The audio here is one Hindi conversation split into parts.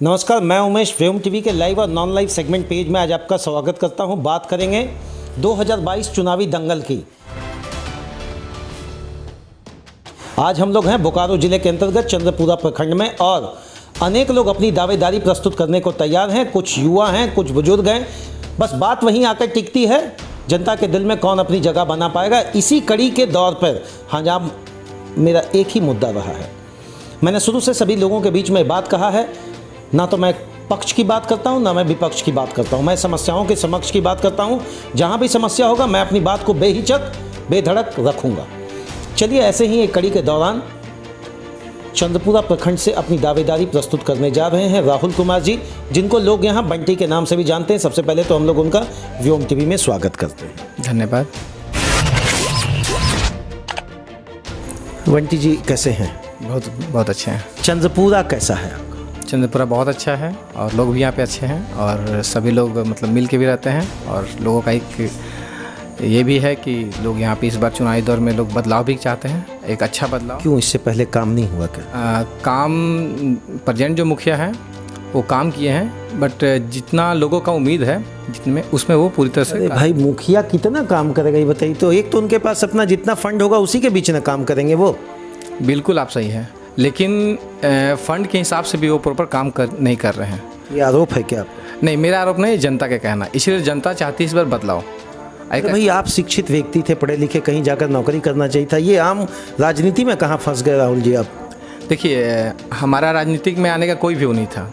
नमस्कार, मैं उमेश व्योम टीवी के लाइव और नॉन लाइव सेगमेंट पेज में आज आपका स्वागत करता हूं। बात करेंगे 2022 चुनावी दंगल की। आज हम लोग हैं बोकारो जिले के अंतर्गत चंद्रपुरा प्रखंड में और अनेक लोग अपनी दावेदारी प्रस्तुत करने को तैयार हैं। कुछ युवा हैं, कुछ बुजुर्ग हैं। बस बात वहीं आकर टिकती है, जनता के दिल में कौन अपनी जगह बना पाएगा। इसी कड़ी के दौर पर हाँ, मेरा एक ही मुद्दा रहा है। मैंने शुरू से सभी लोगों के बीच में बात कहा है, ना तो मैं पक्ष की बात करता हूं, ना मैं विपक्ष की बात करता हूं। मैं समस्याओं के समक्ष की बात करता हूं। जहां भी समस्या होगा मैं अपनी बात को बेहिचक बेधड़क रखूंगा। चलिए, ऐसे ही एक कड़ी के दौरान चंद्रपुरा प्रखंड से अपनी दावेदारी प्रस्तुत करने जा रहे हैं राहुल कुमार जी, जिनको लोग यहां बंटी के नाम से भी जानते हैं। सबसे पहले तो हम लोग उनका व्योम टीवी में स्वागत करते हैं। धन्यवाद। बंटी जी कैसे हैं? बहुत अच्छे हैं। चंद्रपुरा कैसा है? चंद्रपुरा बहुत अच्छा है और लोग भी यहाँ पे अच्छे हैं और सभी लोग मतलब मिल के भी रहते हैं। और लोगों का एक ये भी है कि लोग यहाँ पे इस बार चुनावी दौर में लोग बदलाव भी चाहते हैं, एक अच्छा बदलाव। क्यों, इससे पहले काम नहीं हुआ क्या? काम प्रेजेंट जो मुखिया हैं वो काम किए हैं, बट जितना लोगों का उम्मीद है जितने उसमें वो पूरी तरह से। भाई, मुखिया कितना काम करेगा ये बताइए तो। एक तो उनके पास अपना जितना फंड होगा उसी के बीच में काम करेंगे वो। बिल्कुल आप सही हैं, लेकिन फंड के हिसाब से भी वो प्रॉपर काम नहीं कर रहे हैं। ये आरोप है क्या? नहीं, मेरा आरोप नहीं, जनता का कहना। इसलिए जनता चाहती है इस बार बदलाव। भाई, आप शिक्षित व्यक्ति थे, पढ़े लिखे, कहीं जाकर नौकरी करना चाहिए था। ये आम राजनीति में कहाँ फंस गए राहुल जी आप? देखिए, हमारा राजनीतिक में आने का कोई व्यू नहीं था।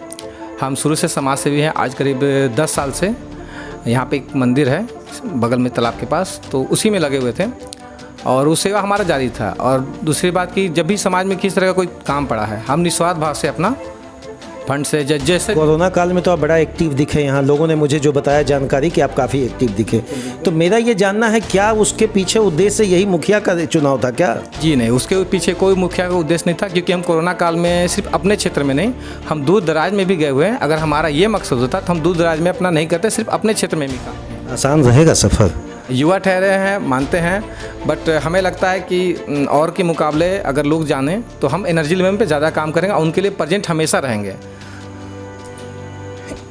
हम शुरू से समाज सेवी हैं। आज करीब 10 साल से यहाँ पे एक मंदिर है बगल में तालाब के पास, तो उसी में लगे हुए थे और वो सेवा हमारा जारी था। और दूसरी बात कि जब भी समाज में किस तरह का कोई काम पड़ा है, हम निस्वार्थ भाव से अपना फंड से जैसे। कोरोना काल में तो आप बड़ा एक्टिव दिखे यहाँ, लोगों ने मुझे जो बताया जानकारी कि आप काफ़ी एक्टिव दिखे। तो मेरा ये जानना है, क्या उसके पीछे उद्देश्य यही मुखिया का चुनाव था क्या? जी नहीं, उसके पीछे कोई मुखिया का उद्देश्य नहीं था, क्योंकि हम कोरोना काल में सिर्फ अपने क्षेत्र में नहीं, हम दूर दराज में भी गए हुए हैं। अगर हमारा ये मकसद होता तो हम दूर दराज में अपना नहीं करते, सिर्फ अपने क्षेत्र में भी काम। आसान रहेगा सफ़र? युवा ठहरे हैं, मानते हैं, बट हमें लगता है कि और के मुकाबले अगर लोग जाने तो हम एनर्जी लेवल पे ज़्यादा काम करेंगे और उनके लिए प्रेजेंट हमेशा रहेंगे।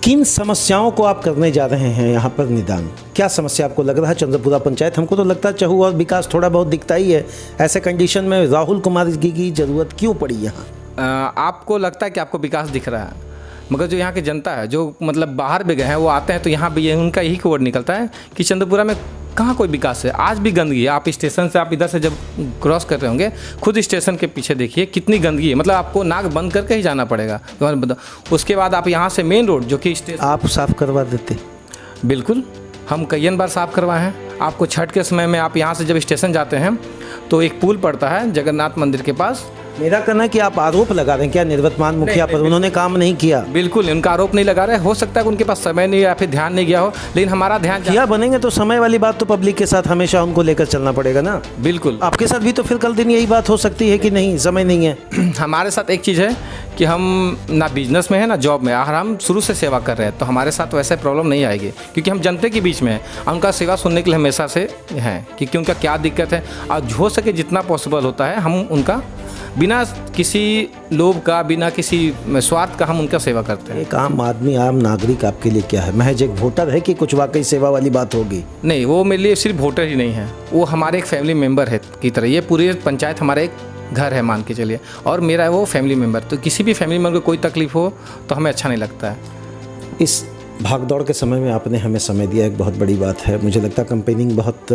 किन समस्याओं को आप करने जा रहे हैं यहाँ पर निदान? क्या समस्या आपको लग रहा है चंद्रपुरा पंचायत? हमको तो लगता है चहु और विकास थोड़ा बहुत दिखता ही है। ऐसे कंडीशन में राहुल कुमार जी की ज़रूरत क्यों पड़ी यहाँ? आपको लगता है कि आपको विकास दिख रहा है, मगर जो यहाँ की जनता है, जो मतलब बाहर भी गए हैं, वो आते हैं तो यहाँ भी उनका यही वर्ड निकलता है कि चंद्रपुरा में कहाँ कोई विकास है। आज भी गंदगी है। आप स्टेशन से आप इधर से जब क्रॉस कर रहे होंगे, खुद स्टेशन के पीछे देखिए कितनी गंदगी है। मतलब आपको नाक बंद करके ही जाना पड़ेगा। उसके बाद आप यहाँ से मेन रोड जो कि स्टेशन, आप साफ़ करवा देते? बिल्कुल, हम कई बार साफ़ करवाए हैं। आपको छठ के समय में आप यहाँ से जब स्टेशन जाते हैं तो एक पुल पड़ता है जगन्नाथ मंदिर के पास। मेरा कहना है कि आप आरोप लगा रहे हैं क्या निर्वर्तमान मुखिया पर? उन्होंने काम नहीं किया? बिल्कुल, उनका आरोप नहीं लगा रहे। हो सकता है कि उनके पास समय नहीं या फिर ध्यान नहीं गया हो, लेकिन हमारा ध्यान किया बनेंगे तो समय वाली बात तो पब्लिक के साथ हमेशा उनको लेकर चलना पड़ेगा ना। बिल्कुल, आपके साथ भी तो फिर कल दिन यही बात हो सकती है कि नहीं समय नहीं है। हमारे साथ एक चीज़ है कि हम ना बिजनेस में है ना जॉब में, और हम शुरू से सेवा कर रहे हैं, तो हमारे साथ वैसे प्रॉब्लम नहीं आएगी, क्योंकि हम जनता के बीच में हैं। उनका सेवा सुनने के लिए हमेशा से हैं कि उनका क्या दिक्कत है, और हो सके जितना पॉसिबल होता है हम उनका बिना किसी लोभ का, बिना किसी स्वार्थ का हम उनका सेवा करते हैं। एक आम आदमी, आम नागरिक आपके लिए क्या है? महज एक वोटर है कि कुछ वाकई सेवा वाली बात होगी? नहीं, वो मेरे लिए सिर्फ वोटर ही नहीं है, वो हमारे एक फैमिली मेम्बर है की तरह। ये पूरी पंचायत हमारा एक घर है मान के चलिए, और मेरा वो फैमिली मेम्बर। तो किसी भी फैमिली मेम्बर को कोई तकलीफ हो तो हमें अच्छा नहीं लगता है। इस भागदौड़ के समय में आपने हमें समय दिया, एक बहुत बड़ी बात है। मुझे लगता है कंपेनिंग बहुत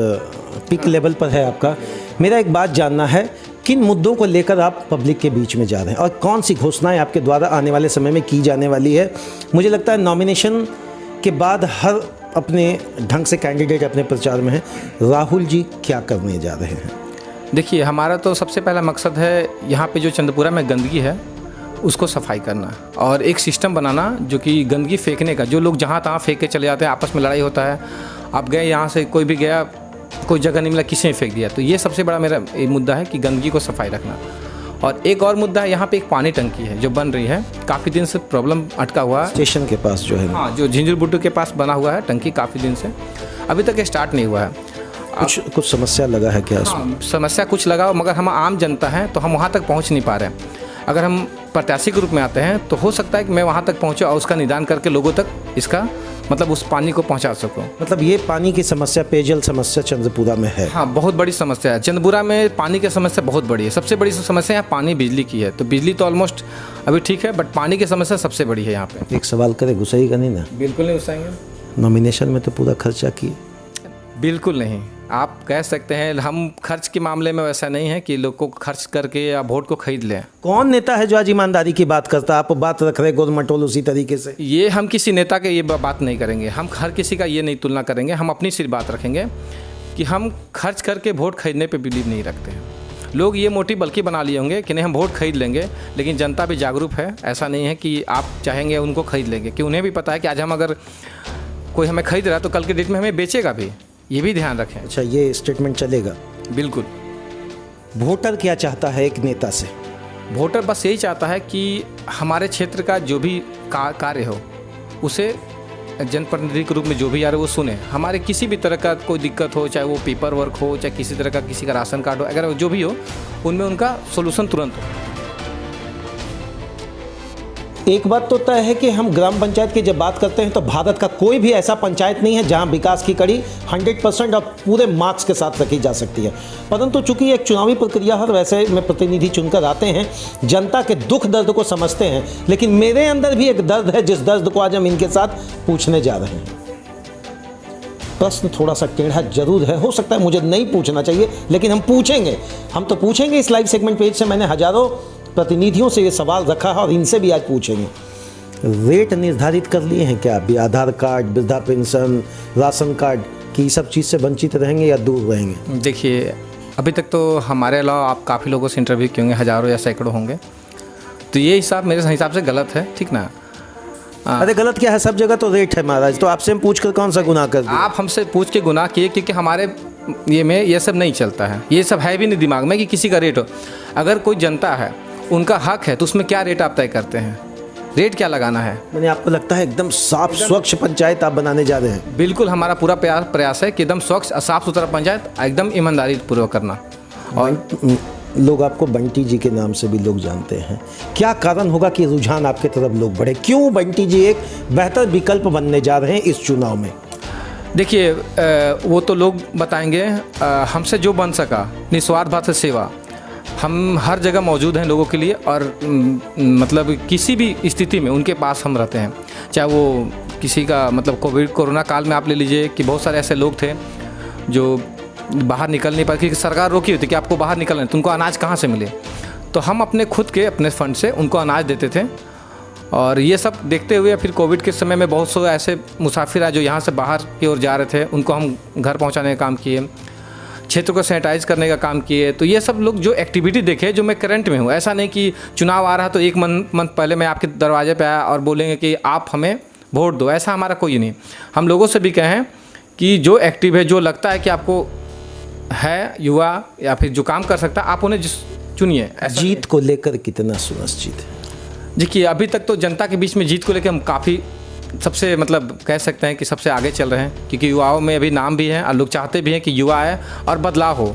पीक लेवल पर है आपका। मेरा एक बात जानना है, किन मुद्दों को लेकर आप पब्लिक के बीच में जा रहे हैं और कौन सी घोषणाएं आपके द्वारा आने वाले समय में की जाने वाली है? मुझे लगता है नॉमिनेशन के बाद हर अपने ढंग से कैंडिडेट अपने प्रचार में है। राहुल जी क्या करने जा रहे हैं? देखिए, हमारा तो सबसे पहला मकसद है यहाँ पे जो चंद्रपुरा में गंदगी है उसको सफाई करना, और एक सिस्टम बनाना जो कि गंदगी फेंकने का। जो लोग जहाँ तहाँ फेंक के चले जाते हैं, आपस में लड़ाई होता है। आप गए यहाँ से, कोई भी गया, कोई जगह नहीं मिला, किसी ने फेंक दिया। तो ये सबसे बड़ा मेरा मुद्दा है कि गंदगी को सफाई रखना। और एक और मुद्दा है, यहाँ पे एक पानी टंकी है जो बन रही है, काफ़ी दिन से प्रॉब्लम अटका हुआ है। स्टेशन के पास जो है, हाँ, जो झिंझुर बुट्टू के पास बना हुआ है टंकी, काफ़ी दिन से अभी तक स्टार्ट नहीं हुआ है। कुछ समस्या लगा है क्या उसमें? हाँ, समस्या कुछ लगा, मगर हम आम जनता हैं तो हम वहाँ तक पहुँच नहीं पा रहे हैं। अगर हम प्रत्याशी के रूप में आते हैं तो हो सकता है कि मैं वहाँ तक पहुँचूँ और उसका निदान करके लोगों तक इसका मतलब उस पानी को पहुँचा सकूँ। मतलब ये पानी की समस्या, पेयजल समस्या चंद्रपुरा में है। हाँ, बहुत बड़ी समस्या है। चंद्रपुरा में पानी की समस्या बहुत बड़ी है। सबसे बड़ी समस्या यहाँ पानी बिजली की है। तो बिजली तो ऑलमोस्ट अभी ठीक है, बट पानी की समस्या सबसे बड़ी है यहाँ पे। एक सवाल करे, घुसाई का नहीं ना? बिल्कुल नहीं घुसाएंगे। नॉमिनेशन में तो पूरा खर्चा किए। बिल्कुल नहीं, आप कह सकते हैं हम खर्च के मामले में वैसा नहीं है कि लोग को खर्च करके या वोट को खरीद लें। कौन नेता है जो आज ईमानदारी की बात करता है? आप बात रख रहे गोलमटोल उसी तरीके से। ये हम किसी नेता के ये बात नहीं करेंगे, हम हर किसी का ये नहीं तुलना करेंगे। हम अपनी सिर्फ बात रखेंगे कि हम खर्च करके वोट खरीदने पे बिलीव नहीं रखते हैं। लोग ये मोटिव बल्कि बना लिए होंगे कि नहीं हम वोट खरीद लेंगे, लेकिन जनता भी जागरूक है। ऐसा नहीं है कि आप चाहेंगे उनको खरीद लेंगे, कि उन्हें भी पता है कि आज हम अगर कोई हमें खरीद रहा है तो कल के डेट में हमें बेचेगा भी, ये भी ध्यान रखें। अच्छा, ये स्टेटमेंट चलेगा? बिल्कुल। वोटर क्या चाहता है एक नेता से? वोटर बस यही चाहता है कि हमारे क्षेत्र का जो भी कार्य हो उसे जनप्रतिनिधि के रूप में जो भी आ रहे वो सुने। हमारे किसी भी तरह का कोई दिक्कत हो, चाहे वो पेपर वर्क हो, चाहे किसी तरह का किसी का राशन कार्ड हो, अगर जो भी हो उनमें उनका सोल्यूशन तुरंत हो। एक बात तो तय है कि हम ग्राम पंचायत की जब बात करते हैं तो भारत का कोई भी ऐसा पंचायत नहीं है जहां विकास की कड़ी 100% और पूरे मार्क्स के साथ रखी जा सकती है। परंतु चूंकि एक चुनावी प्रक्रिया है, वैसे में प्रतिनिधि चुनकर आते हैं, जनता के दुख दर्द को समझते हैं। लेकिन मेरे अंदर भी एक दर्द है, जिस दर्द को आज हम इनके साथ पूछने जा रहे हैं। प्रश्न थोड़ा सा टेढ़ा जरूर है, हो सकता है मुझे नहीं पूछना चाहिए, लेकिन हम पूछेंगे। हम तो पूछेंगे। इस लाइव सेगमेंट पेज से मैंने हजारों प्रतिनिधियों से ये सवाल रखा है और इनसे भी आज पूछेंगे। रेट निर्धारित कर लिए हैं क्या? अभी आधार कार्ड, वृद्धा पेंशन, राशन कार्ड की सब चीज़ से वंचित रहेंगे या दूर रहेंगे? देखिए, अभी तक तो हमारे अलावा आप काफ़ी लोगों से इंटरव्यू किए होंगे, हज़ारों या सैकड़ों होंगे। तो ये हिसाब मेरे हिसाब से गलत है, ठीक ना? अरे गलत क्या है, सब जगह तो रेट है महाराज। तो आपसे हम पूछ कर कौन सा गुनाह कर दिया? आप हमसे पूछ के गुनाह किए, क्योंकि हमारे ये में ये सब नहीं चलता है। ये सब है भी नहीं दिमाग में कि किसी का रेट हो। अगर कोई जनता है, उनका हक है, तो उसमें क्या रेट आप तय करते हैं? रेट क्या लगाना है? मैंने आपको लगता है एकदम साफ स्वच्छ पंचायत आप बनाने जा रहे हैं? बिल्कुल, हमारा पूरा प्रयास है कि एकदम स्वच्छ साफ सुथरा पंचायत, एकदम ईमानदारी पूर्वक करना। और लोग आपको बंटी जी के नाम से भी लोग जानते हैं। क्या कारण होगा कि रुझान आपके तरफ लोग बढ़े? क्यों बंटी जी एक बेहतर विकल्प बनने जा रहे हैं इस चुनाव में? देखिए, वो तो लोग बताएंगे। हमसे जो बन सका, निस्वार्थ भाव से सेवा, हम हर जगह मौजूद हैं लोगों के लिए। और मतलब किसी भी स्थिति में उनके पास हम रहते हैं। चाहे वो किसी का मतलब कोरोना काल में आप ले लीजिए कि बहुत सारे ऐसे लोग थे जो बाहर निकल नहीं पाए, क्योंकि सरकार रोकी हुई थी कि आपको बाहर निकलना है, तुमको अनाज कहाँ से मिले। तो हम अपने खुद के अपने फंड से उनको अनाज देते थे। और ये सब देखते हुए फिर कोविड के समय में बहुत से ऐसे मुसाफिर आए जो यहाँ से बाहर की ओर जा रहे थे, उनको हम घर पहुँचाने का काम किए, क्षेत्र को सैनिटाइज करने का काम किए। तो ये सब लोग जो एक्टिविटी देखे, जो मैं करंट में हूँ। ऐसा नहीं कि चुनाव आ रहा है तो एक मंथ पहले मैं आपके दरवाजे पे आया और बोलेंगे कि आप हमें वोट दो, ऐसा हमारा कोई नहीं। हम लोगों से भी कहें कि जो एक्टिव है, जो लगता है कि आपको है युवा या फिर जो काम कर सकता है, आप उन्हें चुनिए। जीत को लेकर कितना सुनिश्चित है? देखिए, अभी तक तो जनता के बीच में जीत को लेकर हम काफ़ी सबसे मतलब कह सकते हैं कि सबसे आगे चल रहे हैं, क्योंकि युवाओं में अभी नाम भी है और लोग चाहते भी हैं कि युवा आए और बदलाव हो।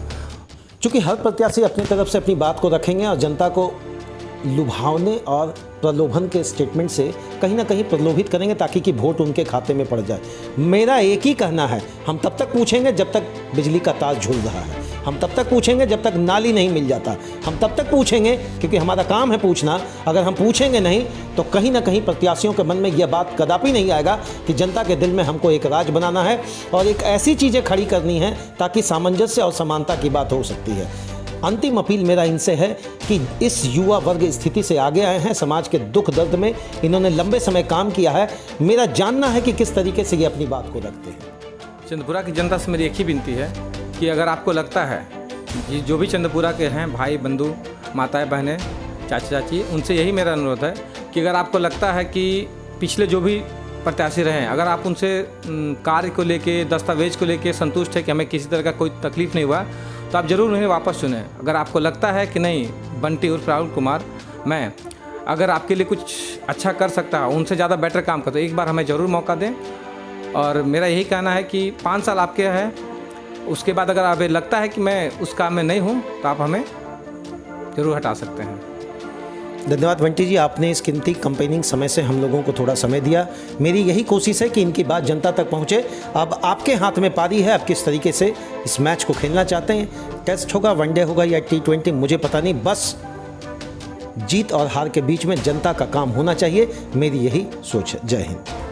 चूँकि हर प्रत्याशी अपनी तरफ से अपनी बात को रखेंगे और जनता को लुभावने और प्रलोभन के स्टेटमेंट से कहीं ना कहीं प्रलोभित करेंगे ताकि कि वोट उनके खाते में पड़ जाए। मेरा एक ही कहना है, हम तब तक पूछेंगे जब तक बिजली का तार झूल रहा है, हम तब तक पूछेंगे जब तक नाली नहीं मिल जाता, हम तब तक पूछेंगे क्योंकि हमारा काम है पूछना। अगर हम पूछेंगे नहीं तो कहीं ना कहीं प्रत्याशियों के मन में यह बात कदापि नहीं आएगा कि जनता के दिल में हमको एक राज बनाना है और एक ऐसी चीज़ें खड़ी करनी है ताकि सामंजस्य और समानता की बात हो सकती है। अंतिम अपील मेरा इनसे है कि इस युवा वर्ग स्थिति से आगे आए हैं, समाज के दुख दर्द में इन्होंने लंबे समय काम किया है। मेरा जानना है कि किस तरीके से ये अपनी बात को रखते हैं। चंद्रपुरा की जनता से मेरी एक ही विनती है कि अगर आपको लगता है कि जो भी चंद्रपुरा के हैं भाई बंधु, माताएं बहनें, चाचा चाची, उनसे यही मेरा अनुरोध है कि अगर आपको लगता है कि पिछले जो भी प्रत्याशी रहे हैं, अगर आप उनसे कार्य को लेके, दस्तावेज को लेके संतुष्ट है कि हमें किसी तरह का कोई तकलीफ नहीं हुआ, तो आप ज़रूर उन्हें वापस चुनें। अगर आपको लगता है कि नहीं, बंटी उर्फ राहुल कुमार मैं अगर आपके लिए कुछ अच्छा कर सकता है, उनसे ज़्यादा बेटर काम करता, तो एक बार हमें ज़रूर मौका दें। और मेरा यही कहना है कि 5 साल आपके हैं, उसके बाद अगर आपको लगता है कि मैं उस काम में नहीं हूँ तो आप हमें ज़रूर हटा सकते हैं। धन्यवाद बंटी जी, आपने इस कीमती कंपेनिंग समय से हम लोगों को थोड़ा समय दिया। मेरी यही कोशिश है कि इनकी बात जनता तक पहुंचे। अब आपके हाथ में पारी है, आप किस तरीके से इस मैच को खेलना चाहते हैं। टेस्ट होगा, वनडे होगा या T20 मुझे पता नहीं, बस जीत और हार के बीच में जनता का काम होना चाहिए। मेरी यही सोच है। जय हिंद।